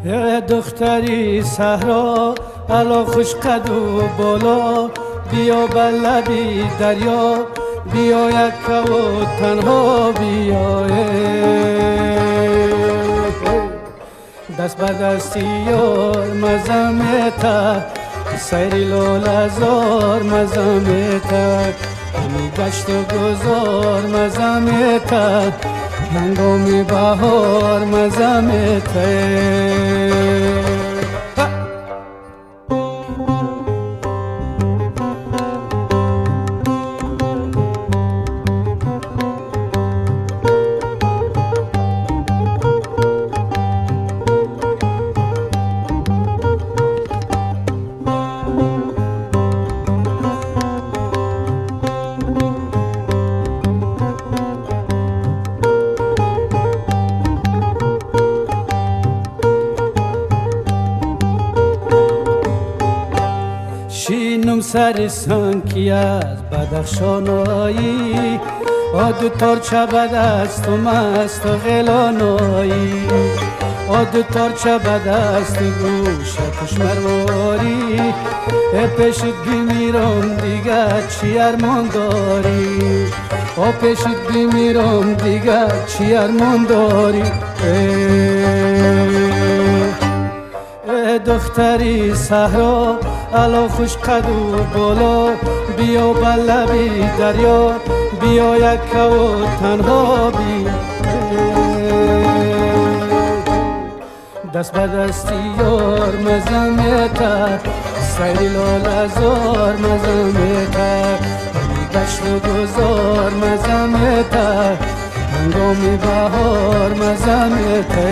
دختری صحرا الا خوش قد و بالا، بیا بر لبی دریا، بیا یک و تنها بیا. دست بر دستی یار مزمتا، سیری لالزار مزمتا، همی گشت و گذار مزمتا، هنگام بهار مزمتا. شینم سر سنکی از بدخشانایی، آدو تارچه بد است و مست و غلانایی، آدو تارچه بد است و گوشتش مرواری، پیشت بمیرم دیگه چی ارمان داری، پیشت بمیرم دیگه چی ارمان داری. دختری صحرا الا خوش قد و بالا، بیا بر لبی دریا، بیا یک و تنها بیا. دست به دستی یار مزمتا، سیری لالزار مزمتا، گشت و گذار مزمتا، هنگام بهار مزمتا.